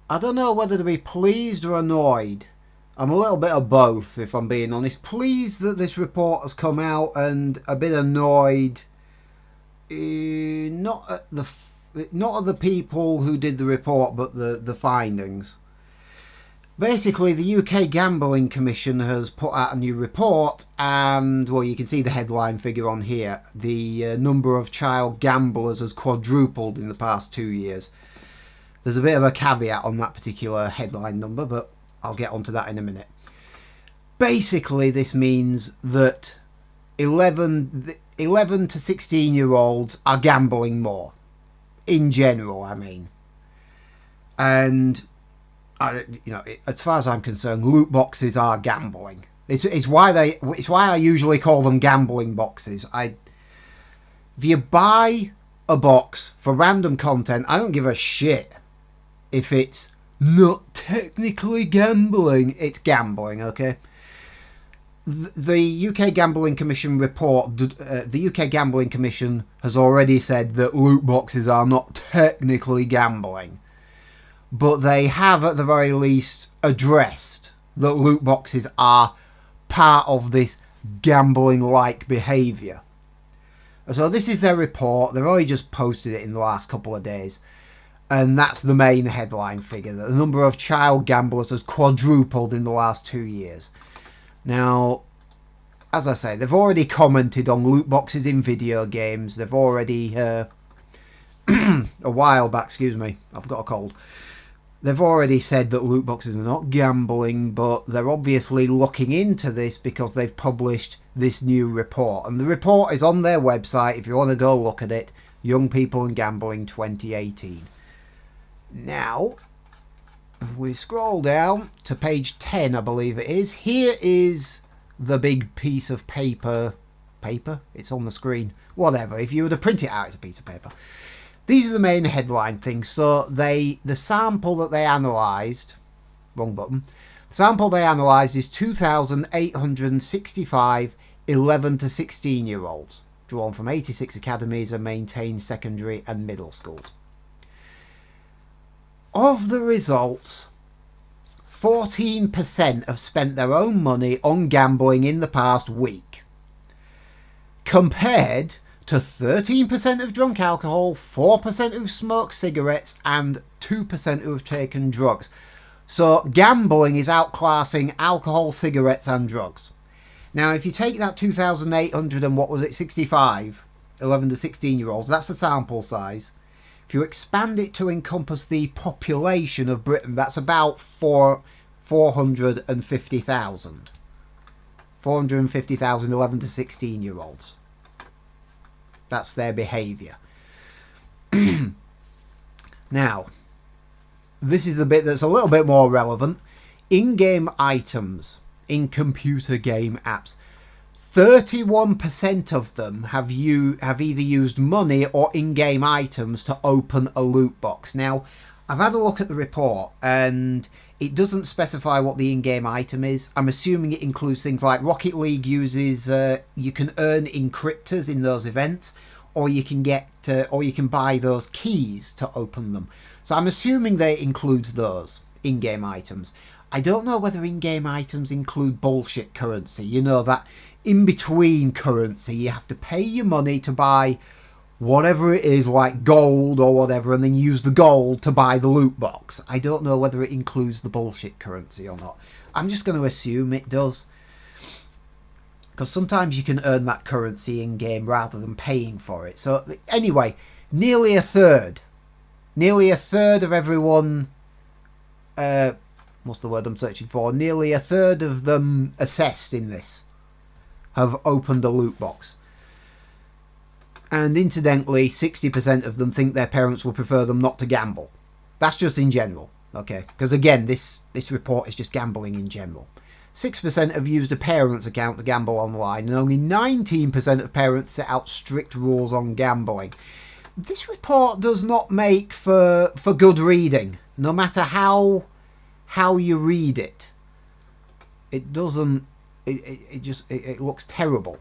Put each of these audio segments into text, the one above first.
I don't know whether to be pleased or annoyed. I'm a little bit of both, if I'm being honest. Pleased that this report has come out, and a bit annoyed. Not at the people who did the report, but the findings. Basically, the UK Gambling Commission has put out a new report, and, well, you can see the headline figure on here. The number of child gamblers has quadrupled in the past 2 years. There's a bit of a caveat on that particular headline number, but I'll get onto that in a minute. Basically, this means that 11 to 16-year-olds are gambling more. In general, I mean. And as far as I'm concerned, loot boxes are gambling. It's why I usually call them gambling boxes. If you buy a box for random content, I don't give a shit if it's not technically gambling. It's gambling, okay? The UK Gambling Commission report. The UK Gambling Commission has already said that loot boxes are not technically gambling. But they have, at the very least, addressed that loot boxes are part of this gambling-like behaviour. So this is their report. They've already just posted it in the last couple of days. And that's the main headline figure, that the number of child gamblers has quadrupled in the last 2 years. Now, as I say, they've already commented on loot boxes in video games. They've already, a while back, excuse me, I've got a cold. They've already said that loot boxes are not gambling, but they're obviously looking into this because they've published this new report. And the report is on their website if you want to go look at it. Young People and Gambling 2018. Now, if we scroll down to page 10, I believe it is. Here is the big piece of paper. Paper? It's on the screen. Whatever. If you were to print it out, it's a piece of paper. These are the main headline things. So the sample that they analysed, wrong button, the sample they analysed is 2,865 11 to 16 year olds, drawn from 86 academies and maintained secondary and middle schools. Of the results, 14% have spent their own money on gambling in the past week, compared to 13% who've drunk alcohol, 4% who've smoked cigarettes, and 2% who have taken drugs. So gambling is outclassing alcohol, cigarettes, and drugs. Now, if you take that 2,800 and what was it, 65, 11 to 16 year olds, that's the sample size. If you expand it to encompass the population of Britain, that's about 450,000. 450,000 11 to 16 year olds. That's their behaviour. Now, this is the bit that's a little bit more relevant. In-game items in computer game apps. 31% of them have either used money or in-game items to open a loot box. Now, I've had a look at the report and it doesn't specify what the in-game item is. I'm assuming it includes things like Rocket League uses, you can earn encryptors in those events, or you can buy those keys to open them. So I'm assuming that it includes those in-game items. I don't know whether in-game items include bullshit currency. You know, that in-between currency. You have to pay your money to buy whatever it is, like gold or whatever, and then use the gold to buy the loot box. I don't know whether it includes the bullshit currency or not. I'm just going to assume it does, because sometimes you can earn that currency in-game rather than paying for it. So anyway, nearly a third of everyone, what's the word I'm searching for? Nearly a third of them assessed in this have opened a loot box. And incidentally, 60% of them think their parents would prefer them not to gamble. That's just in general, okay? Because again, this report is just gambling in general. 6% have used a parent's account to gamble online, and only 19% of parents set out strict rules on gambling. This report does not make for good reading, no matter how you read it. It doesn't. It looks terrible.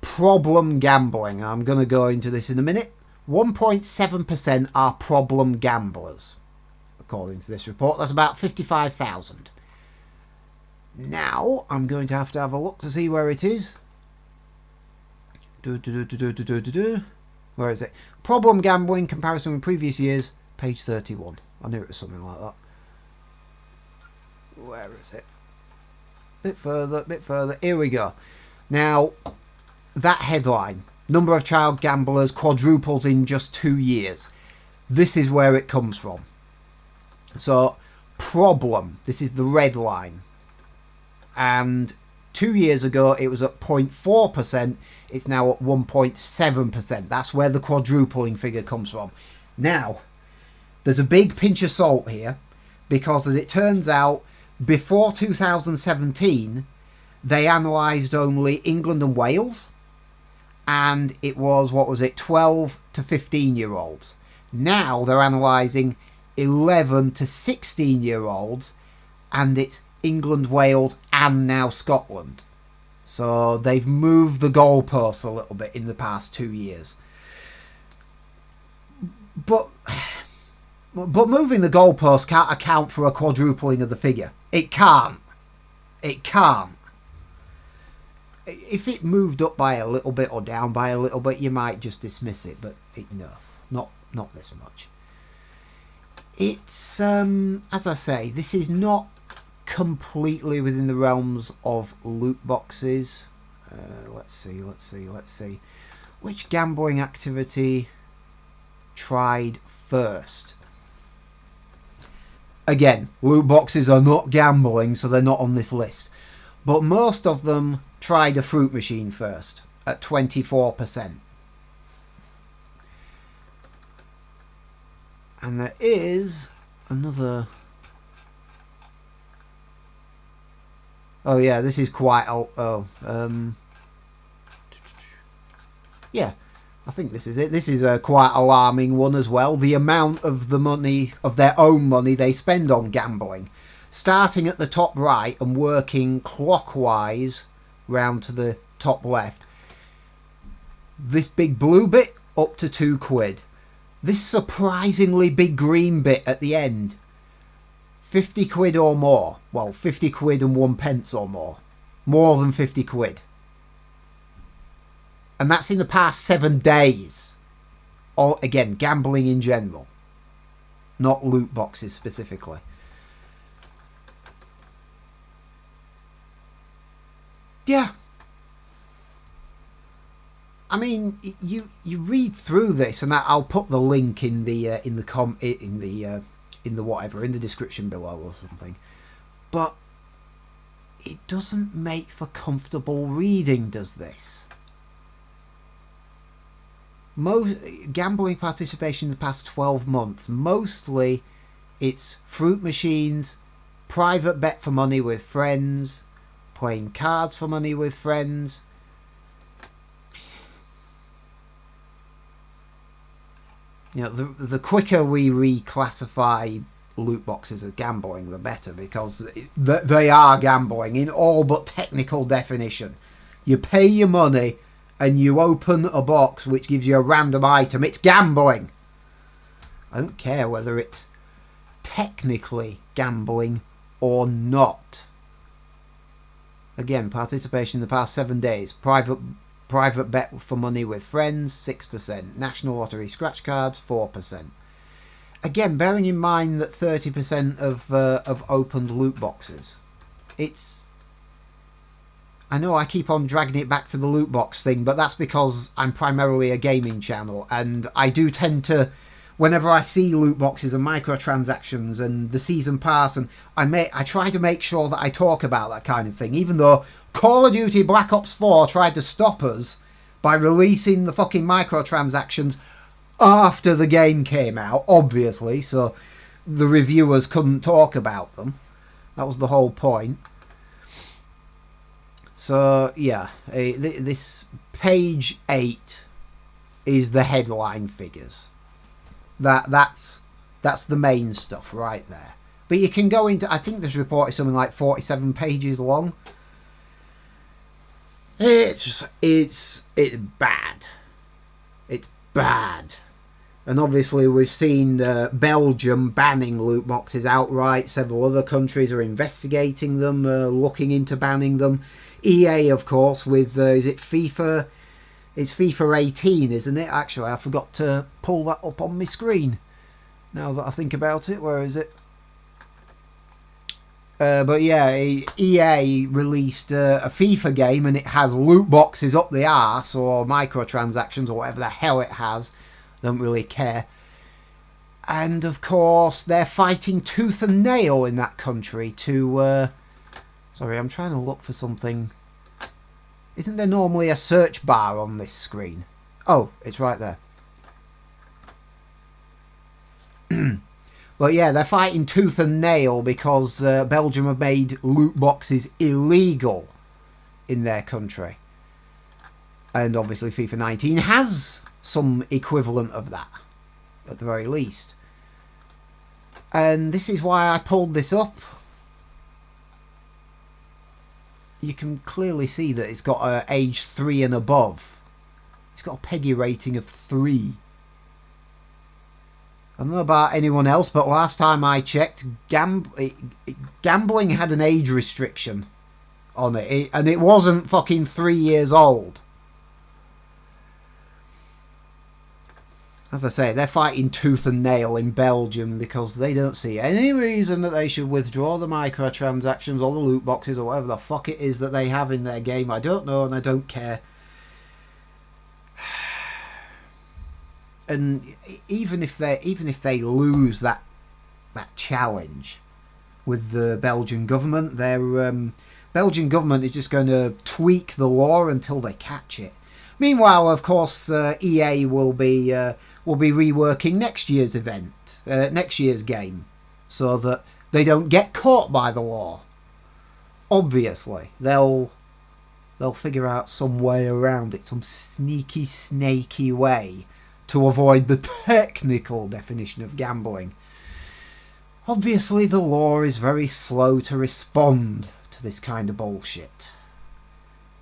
Problem gambling. I'm going to go into this in a minute. 1.7% are problem gamblers. according to this report. That's about 55,000. Now I'm going to have a look to see where it is. Where is it? Problem gambling comparison with previous years, page 31. I knew it was something like that. Where is it? Bit further. Here we go. Now, that headline, number of child gamblers quadruples in just 2 years. This is where it comes from. So, problem, this is the red line. And 2 years ago, it was at 0.4%. It's now at 1.7%. That's where the quadrupling figure comes from. Now, there's a big pinch of salt here, because as it turns out, before 2017, they analysed only England and Wales, and it was, 12 to 15-year-olds. Now they're analysing 11 to 16-year-olds, and it's England, Wales, and now Scotland. So they've moved the goalposts a little bit in the past 2 years. But moving the goalposts can't account for a quadrupling of the figure. It can't. It can't. If it moved up by a little bit or down by a little bit, you might just dismiss it. But no, not this much. It's, as I say, this is not completely within the realms of loot boxes. Let's see. Which gambling activity tried first? Again, loot boxes are not gambling, so they're not on this list. But most of them tried a fruit machine first, at 24%. And there is another... Oh yeah, this is quite... yeah, I think this is it. This is a quite alarming one as well. The amount of the money, of their own money they spend on gambling. Starting at the top right and working clockwise round to the top left. This big blue bit up to £2. This surprisingly big green bit at the end, 50 quid or more. Well, 50 quid and 1 pence or more. More than 50 quid. And that's in the past 7 days. Or, again, gambling in general. Not loot boxes specifically. Yeah. I mean, you read through this, and I'll put the link in the description below or something. But it doesn't make for comfortable reading, does this? Most gambling participation in the past 12 months, mostly it's fruit machines, private bet for money with friends, playing cards for money with friends. You know, the quicker we reclassify loot boxes as gambling, the better, because they are gambling in all but technical definition. You pay your money and you open a box which gives you a random item. It's gambling. I don't care whether it's technically gambling or not. Again, participation in the past 7 days. Private bet for money with friends, 6%. National Lottery scratch cards, 4%. Again, bearing in mind that 30% of opened loot boxes. It's... I know I keep on dragging it back to the loot box thing, but that's because I'm primarily a gaming channel, and I do tend to, whenever I see loot boxes and microtransactions and the season pass, and I try to make sure that I talk about that kind of thing, even though Call of Duty Black Ops 4 tried to stop us by releasing the fucking microtransactions after the game came out, obviously, so the reviewers couldn't talk about them. That was the whole point. So, yeah, this page 8 is the headline figures. That's the main stuff right there. But you can go into, I think this report is something like 47 pages long. It's bad. It's bad. And obviously we've seen Belgium banning loot boxes outright. Several other countries are investigating them, looking into banning them. EA, of course, with, is it FIFA? It's FIFA 18, isn't it? Actually, I forgot to pull that up on my screen. Now that I think about it, where is it? But yeah, EA released a FIFA game and it has loot boxes up the arse, or microtransactions, or whatever the hell it has. Don't really care. And of course, they're fighting tooth and nail in that country to... sorry, I'm trying to look for something. Isn't there normally a search bar on this screen? Oh, it's right there. But yeah, they're fighting tooth and nail because Belgium have made loot boxes illegal in their country. And obviously FIFA 19 has some equivalent of that, at the very least. And this is why I pulled this up. You can clearly see that it's got age 3 and above. It's got a PEGI rating of 3. I don't know about anyone else, but last time I checked, gambling had an age restriction on it, and it wasn't fucking 3 years old. As I say, they're fighting tooth and nail in Belgium because they don't see any reason that they should withdraw the microtransactions or the loot boxes or whatever the fuck it is that they have in their game. I don't know and I don't care. And even if they lose that challenge with the Belgian government, their Belgian government is just going to tweak the law until they catch it. Meanwhile, of course, EA will be reworking next year's event, next year's game, so that they don't get caught by the law. Obviously, they'll figure out some way around it, some sneaky, snaky way to avoid the technical definition of gambling. Obviously, the law is very slow to respond to this kind of bullshit.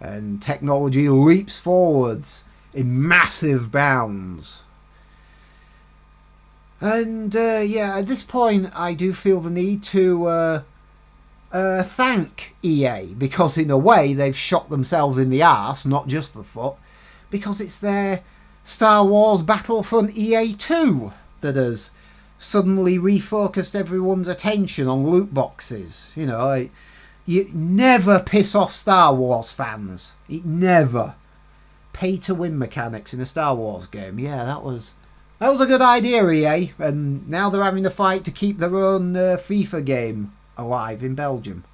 And technology leaps forwards in massive bounds. And yeah, at this point, I do feel the need to thank EA, because in a way they've shot themselves in the arse, not just the foot, because it's their Star Wars Battlefront EA 2 that has suddenly refocused everyone's attention on loot boxes. You know, you never piss off Star Wars fans. It never. Pay to win mechanics in a Star Wars game. Yeah, that was a good idea, EA. And now they're having to fight to keep their own FIFA game alive in Belgium.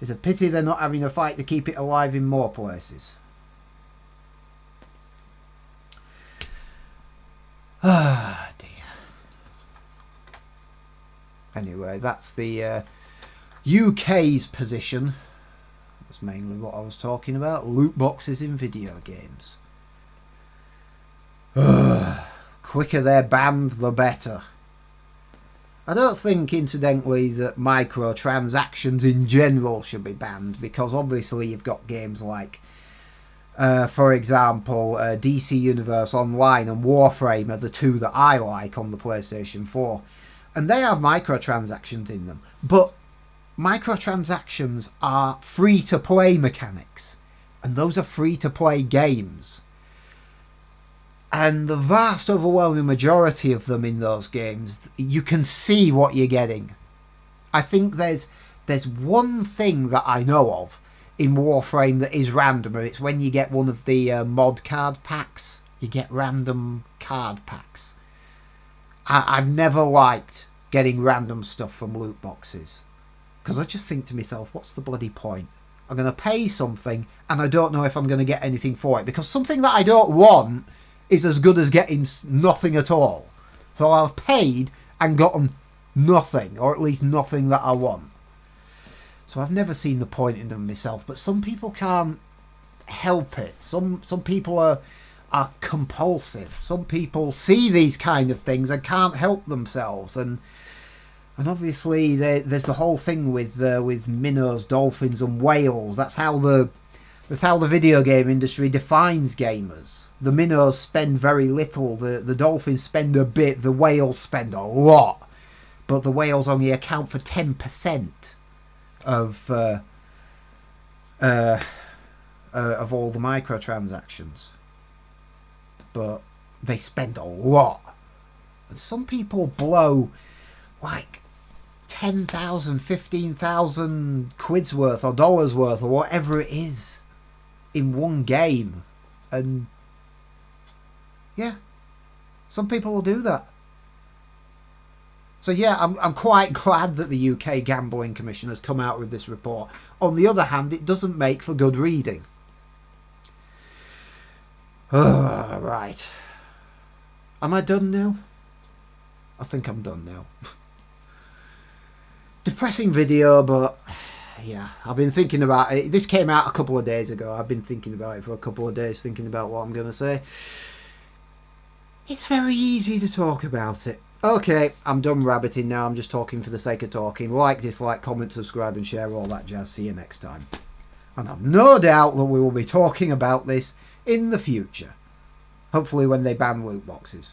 It's a pity they're not having a fight to keep it alive in more places. Ah, dear. Anyway, that's the UK's position. That's mainly what I was talking about. Loot boxes in video games. Quicker they're banned, the better. I don't think, incidentally, that microtransactions in general should be banned, because obviously you've got games like, for example, DC Universe Online and Warframe are the two that I like on the PlayStation 4. And they have microtransactions in them. But microtransactions are free-to-play mechanics. And those are free-to-play games. And the vast overwhelming majority of them in those games, you can see what you're getting. I think there's one thing that I know of in Warframe that is random, and it's when you get one of the mod card packs. You get random card packs. I've never liked getting random stuff from loot boxes, because I just think to myself, what's the bloody point? I'm going to pay something and I don't know if I'm going to get anything for it, because something that I don't want is as good as getting nothing at all. So I've paid and gotten nothing, or at least nothing that I want. So I've never seen the point in them myself, but some people can't help it. Some people are compulsive. Some people see these kind of things and can't help themselves. And obviously there's the whole thing with minnows, dolphins and whales. That's how the That's how the video game industry defines gamers. The minnows spend very little, the dolphins spend a bit, the whales spend a lot. But the whales only account for 10% of all the microtransactions. But they spend a lot. And some people blow like 10,000, 15,000 quid's worth or dollars worth or whatever it is in one game. And yeah, some people will do that. So yeah, I'm quite glad that the UK Gambling Commission has come out with this report. On the other hand, it doesn't make for good reading. Right. Am I done now? I think I'm done now. Depressing video, but yeah, I've been thinking about it. This came out a couple of days ago. I've been thinking about it for a couple of days, thinking about what I'm going to say. It's very easy to talk about it. Okay, I'm done rabbiting now. I'm just talking for the sake of talking. Like, dislike, comment, subscribe and share, all that jazz. See you next time. And I've no doubt that we will be talking about this in the future. Hopefully when they ban loot boxes.